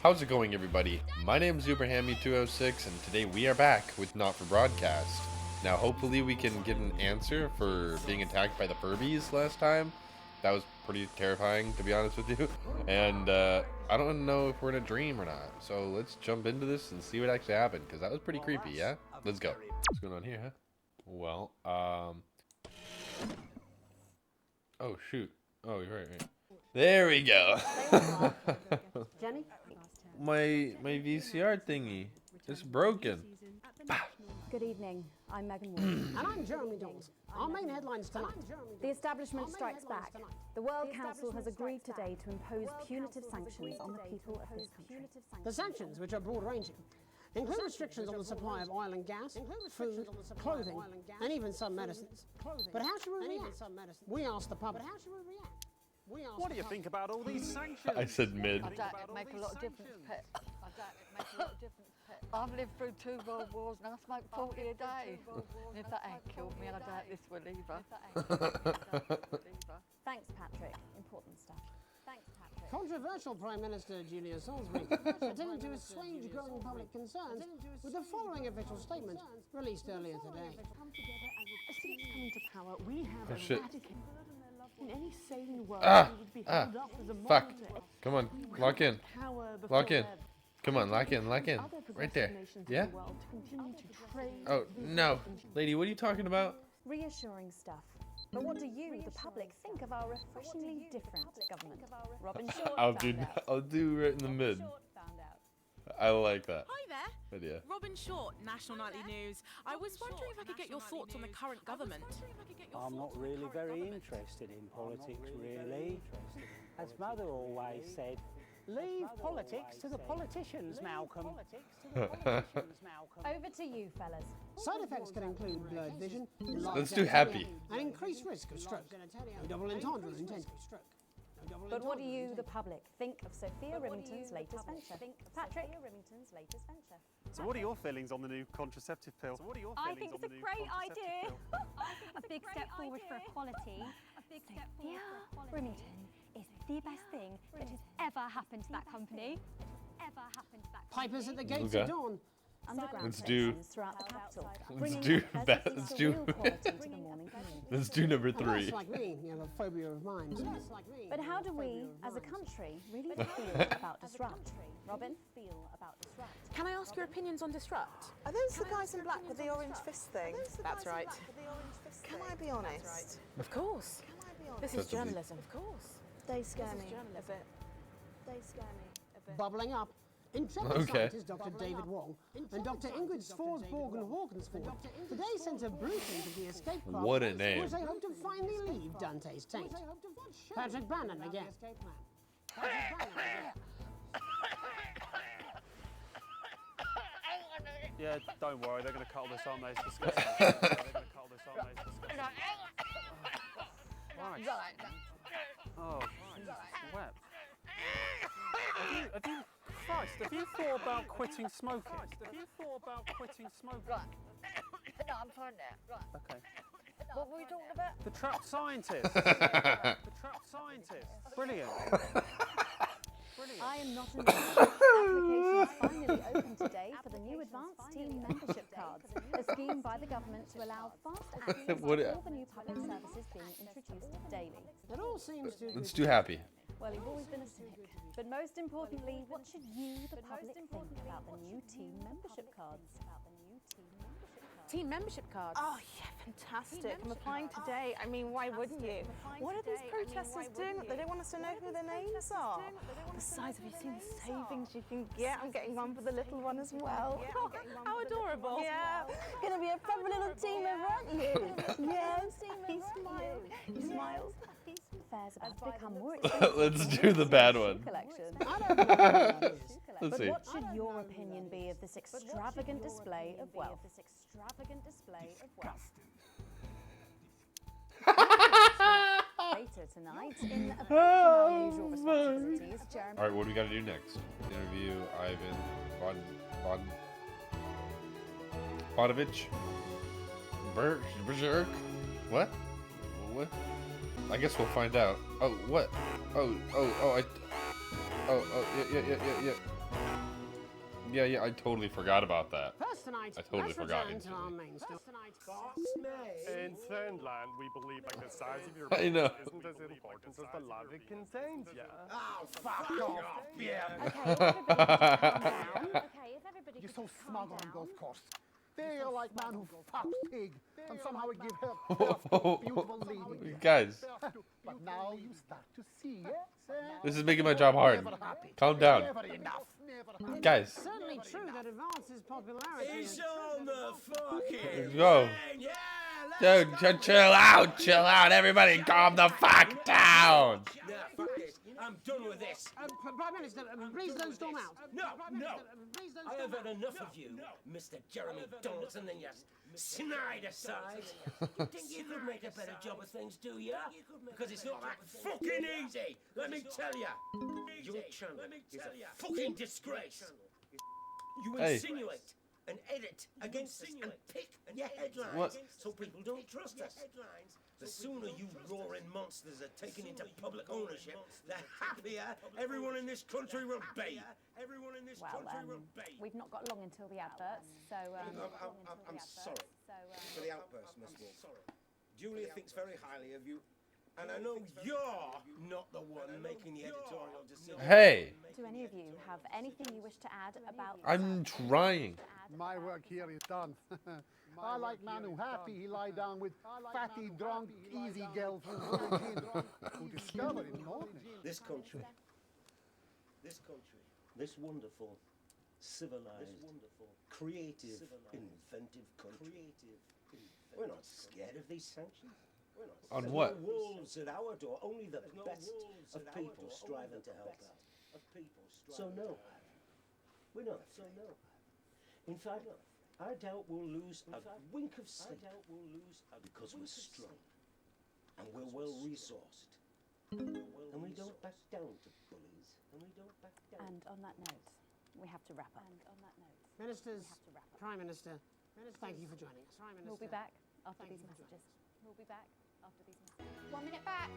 How's it going, everybody? My name is Uberhammy206, and today we are back with Not For Broadcast. Now, hopefully we can get an answer for being attacked by the Furbies last time. That was pretty terrifying, to be honest with you. And I don't know if we're in a dream or not. So let's jump into this and see what actually happened, because that was pretty creepy, yeah? Let's go. What's going on here, huh? Well, oh, shoot. Oh, you're right. There we go. Jenny? My VCR thingy is broken. Good evening. I'm Megan Ward. And I'm Jeremy Dawes. Our main headlines tonight. The establishment strikes back. The World Council has agreed today to impose punitive sanctions on the people of this country. The sanctions, which are broad-ranging, include restrictions on the supply of oil and gas, food, clothing, and even some medicines. But how should we react? We asked the public. What do you think about all these sanctions? I said mid. I doubt it make a lot of difference, Pet. I doubt it make a lot of difference, Pet. I've lived through 2 world wars and I smoke 40 a day. And if that ain't killed me, I doubt this will either. Thanks, Patrick. Important stuff. Thanks, Patrick. Controversial Prime Minister Julia Salisbury attended to assuage growing public concerns with the following official statement released earlier today. Since coming to power, we have shit. eradicated in any sane world we would be held up as a Fuck. model to Come on, lock in. power before Lock in. their Come on, lock in. other Right there. progressive nations Yeah? of the world to continue to trade. Oh, no. Lady, what are you talking about? Reassuring stuff. But what do you, the public, think of our refreshingly different government? Robin Short I'll do right in the mid. found out. I like that Hi there. idea. Robin Short, National Nightly News. I was wondering if I could get your thoughts on the current government. I'm not really very interested in politics, really. As Mother always said, leave politics to the politicians, Malcolm. Over to you, fellas. Side effects can include blurred vision, Let's do happy. and increased risk of stroke. No double entendres intended. But what do you, the public, think of Sophia Remington's latest venture? Patrick? So what are your feelings on the new contraceptive pill? I think it's a great idea. A big step forward for equality. Sophia Remington is the best thing that has ever happened to that company. Pipers at the gates Okay. of dawn. Underground Let's do- stations throughout the capital. Let's bringing do pleasant that. sense Let's of do- real quality to the morning community. Let's do number And 3. that's like me, you have a phobia of mine. But how do we, as a country, really feel about disrupt? Robin? Can I ask your opinions on Disrupt? Are those the guys in black with the orange fist thing? That's right. Can I be honest? Of course. This is journalism. Of course. They scare me a bit. Bubbling up. Intrepid Okay. scientist Dr. David Wong and Dr. Ingrid Sforsborg and Hawkinsford today sent a briefing to the escape club What a name. which they hope to finally leave Dante's taint. Patrick Bannon again. Yeah, don't worry, they're going to cut all this, aren't they? It's disgusting. They're going to cut all this, aren't they? It's disgusting. Right. Oh, Jesus, wept. Have you thought about quitting smoking? No, I'm fine now. Right. Okay. What were we talking about? The trapped scientist. Brilliant. I am not amused. Applications finally open today for the new Advanced Team Membership Cards, a scheme by the government to allow fast access to What- all the new public services being introduced daily. It all seems to Let's do happy. Well, you've always been a cynic. But most importantly, what should you, the public, think about the new team membership cards? Team membership cards. Oh yeah, fantastic. I'm applying today. I mean, why wouldn't you? What are these protesters doing? They don't want us to know who their names are. Besides, have you seen the savings you can get? I'm getting one for the little one as well. How adorable. Yeah, gonna be a proper little teamer, aren't you? Yes. He smiles. He smiles. Fair's about to become more expensive. Let's do the bad one. Collection. Let's But see. what should your opinion be of this extravagant display of wealth? Later tonight, in a break from our usual responsibilities, Jeremy. All right, what do we got to do next? Interview Ivan Bodovich. Berserk. What? I guess we'll find out. Oh, what? Oh, yeah. Yeah, I totally forgot about that. First tonight, I totally let's forgot, return to actually. our main story. In Fernland, we believe like the size of your I know. body isn't as important as the love it contains, yeah? Oh, fuck off, yeah. Okay, if everybody could just calm down. Okay, if everybody You're could so just calm smug on down. golf course. They're like man who fucks pig and somehow we give her Whoa, birth to a beautiful lady. Guys, But now you start to see it. this is making my job hard. Never happy. Calm down. Never enough. Never happy. Guys, It's certainly true that advances popularity. It's on the fucking go. thing, yeah, Dude, chill out, everybody, calm the fuck down. Nah, fuck this. I'm done with this. Prime Minister, please don't storm out. No, no. Please don't I storm have out. had enough of you, Mr. Jeremy Donaldson and your snide aside. You think you could make a better job of things, do you? Because it's not that fucking easy, let me tell you. Your channel is a fucking disgrace. You Hey. insinuate and edit against us and pick your headlines What? so people don't trust us. The sooner you roaring monsters are taken into public ownership, the happier everyone in this country will be. Everyone in this Well, country will be. we've not got long until the adverts, so... I'm sorry for the outburst, Miss Wolf. Julia thinks very highly of you. And I know you're not the one making the editorial decision. Hey, Do any of you have anything you wish to add about... I'm trying. My work here is done. I like man who happy he lie down with fatty, drunk, easy girls who discover in the morning. This country, this wonderful, civilized, creative, inventive country. We're not scared of these sanctions. On There's what? no wolves at our door, only the best of people striving to help us. So no, we're not afraid. In fact, I doubt we'll lose a wink of sleep because we're strong and we're well resourced. And we don't back down to bullies. And on that note, we have to wrap up. Ministers, Prime Minister, thank you for joining us. Prime We'll be Minister. back after these messages. 1 minute back.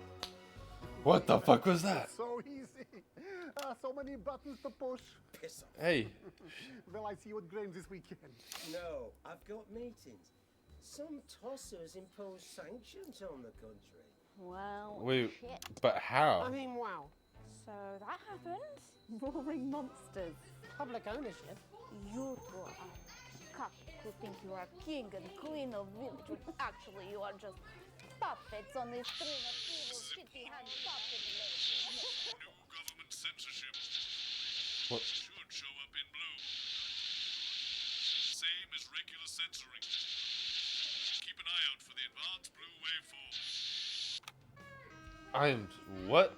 What the fuck was that? So easy. So many buttons to push. Piss off. Hey, Well, I see you at Graham's this weekend. No, I've got meetings. Some tossers impose sanctions on the country. Well, wait, shit. but how? I mean, wow. So that happened? Roaring monsters. Public ownership. You two are cock who think you are king and queen of village when actually you are just puppets on this string of evil shitty-hand puppet ladies. New government censorship. What? Should show up in blue. Same as regular censoring. Keep an eye out for the advanced blue waveform. What?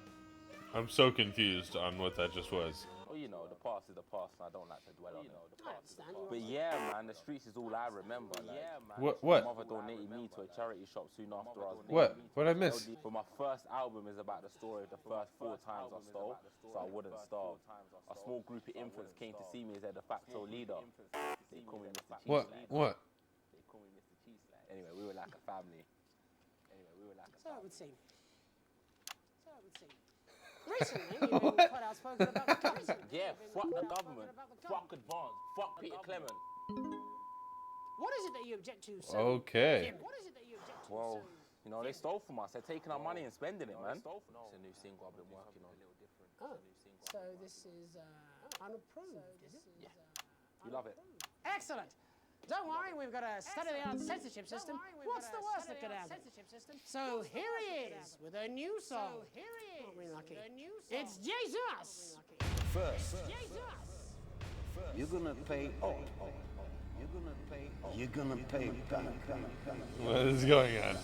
I'm so confused on what that just was. Well, you know, the past is the past, and I don't like to dwell on it. I understand. But yeah, man, the streets is all I remember. Like, yeah, man. What? My mother donated me to a charity shop soon after I was born. What I miss? But my first album is about the story of the first 4 times I stole, so I wouldn't starve. A small group of infants came to see me as their de facto leader. They call me Mr. Cheese. What? They call me Mr. Cheese. Anyway, we were like a family. So it would seem. Recently, you've been quite outspoken about the government. Yeah, fuck the government. Fuck advance. Fuck Peter Clement. What is it that you object to, sir? Okay. What is it that you object to, Well, sir? you know, they stole from us. They're taking our money and spending it, man. It's a new single I've been working on. Oh, so this is unapproved, is it? Yeah. You love it. Excellent. Don't worry, we've got a state-of-the-art censorship system. What's the worst that could happen? So here he is with a new song. Aren't we lucky? It's Jesus. First, you're gonna pay up. You're gonna pay back. What is going on?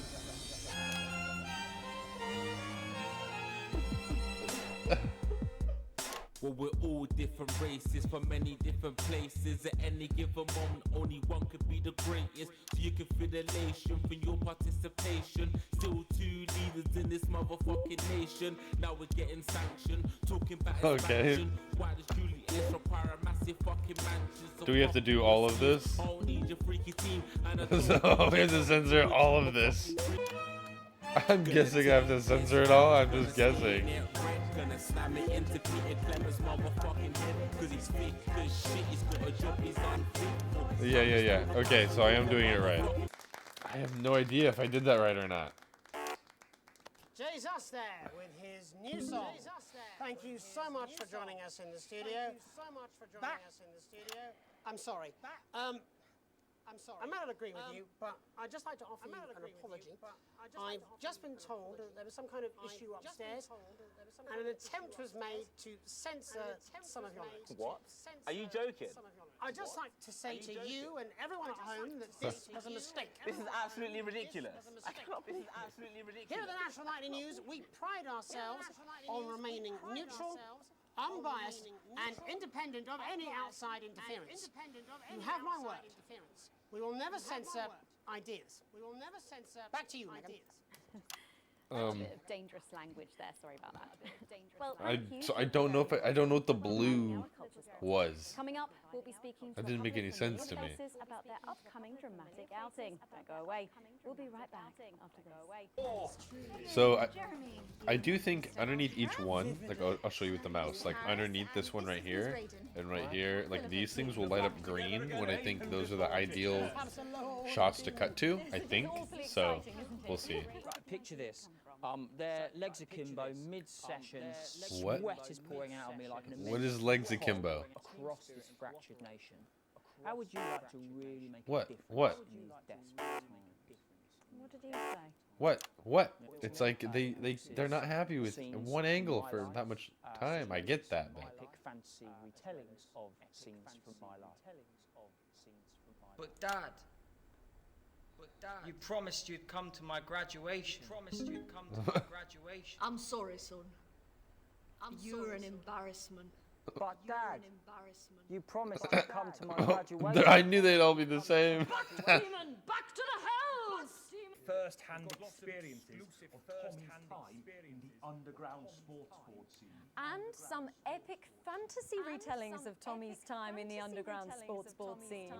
Well, we're all different races from many different places. At any given moment, only one could be the greatest. So you can feel the elation from your participation. Still 2 leaders in this motherfucking nation. Now we're getting sanctioned, talking about expansion. Why does Julius require a massive fucking mansion? So Do we have to do all of this? I don't need your freaky team. So we have to censor all of this. I'm guessing I have to censor it all. I'm just guessing. Slam it into Peter Clemmer's motherfucking head. Cause he's thick as shit, he's got a job he's unfit for. Yeah. Okay, so I am doing it right. I have no idea if I did that right or not. Jesus there with his new song. Thank you so much for joining us in the studio. I'm sorry. I may not agree with you, but I'd just like to offer you an apology. I've just been told that there was some kind of issue upstairs, and an attempt was made to censor some of your notes. What? Are you joking? I'd just like to say to you and everyone at home that this was a mistake. This is absolutely ridiculous. I cannot believe this is absolutely ridiculous. Here at the National Nightly News, we pride ourselves on remaining neutral, unbiased, and independent of any outside interference. You have my word. We will never censor ideas. Back to you, Megan. A bit of dangerous language there. Sorry about that. Well, I don't know if I don't know what the blue was. Coming up, we'll be speaking to That didn't make any sense to me. faces about their upcoming dramatic outing. Don't go away. We'll be right back after this. So I do think underneath each one, like I'll show you with the mouse, like underneath this one right here and right here, like these things will light up green when I think those are the ideal shots to cut to. I think so. We'll see. Right, picture this. Their legs akimbo mid-session. What? Sweat is pouring out of me like an immense What is legs akimbo? across this fractured nation. How would you like to really make What? a difference? What? How would you desperate to make a difference? What did he say? What? It's like they're not happy with one angle for that much time. I get that, but Epic fantasy retellings of scenes from my life. But Dad, you promised you'd come to my graduation. I'm sorry, son. You're an embarrassment. But Dad, You're an embarrassment. you promised to come to my graduation. I knew they'd all be the same. Demon, back to the house! First-hand experiences of Tommy's time in the underground sports board scene. And some epic fantasy retellings of Tommy's time in the underground sports board scene.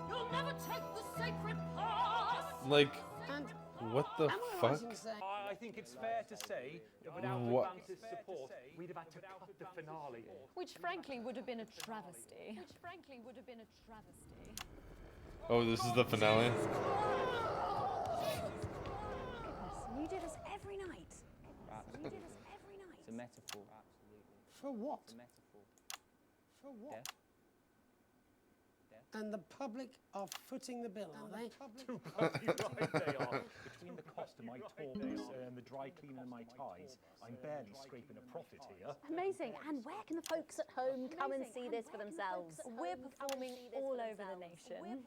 You'll never take the sacred path! Like, what the fuck? I think it's fair to say that without What? Atlantis' support, we'd have had to cut the finale. Which frankly would have been a travesty. Oh, this is the finale. Goodness, you do this every night. It's a metaphor. For what? It's a metaphor. For what? Death. And the public are footing the bill, are they? Too bloody right they are. Between the cost of my talks and the dry cleaning of my ties, I'm barely scraping a profit here. Amazing. And where can the folks at home come and see this for themselves? We're performing all over the nation.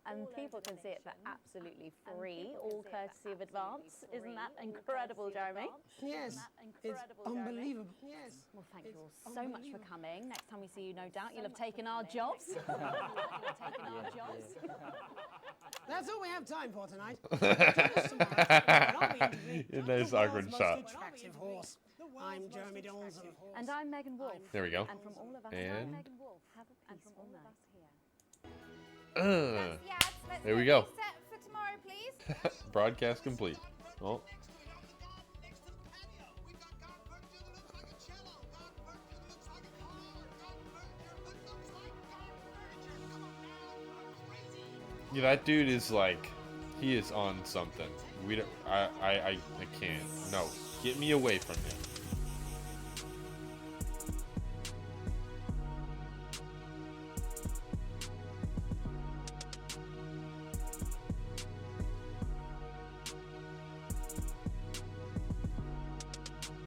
And people can see it for absolutely free, all courtesy of Advance. Isn't that incredible, Jeremy? Yes, it's unbelievable. Yes. Well, thank you all so much for coming. Next time we see you, no doubt, you'll have taken our jobs. That's all we have time for tonight. Nice awkward shot. Attractive horse. I'm Jeremy Dawson. And I'm Megan Wolf. There we go. And from all of us, And- I'm Megan Wolf. Have a peaceful night. There we go. Set for tomorrow, please. Broadcast complete. Well. Yeah, that dude is like, he is on something. We don't. I can't. No, get me away from him.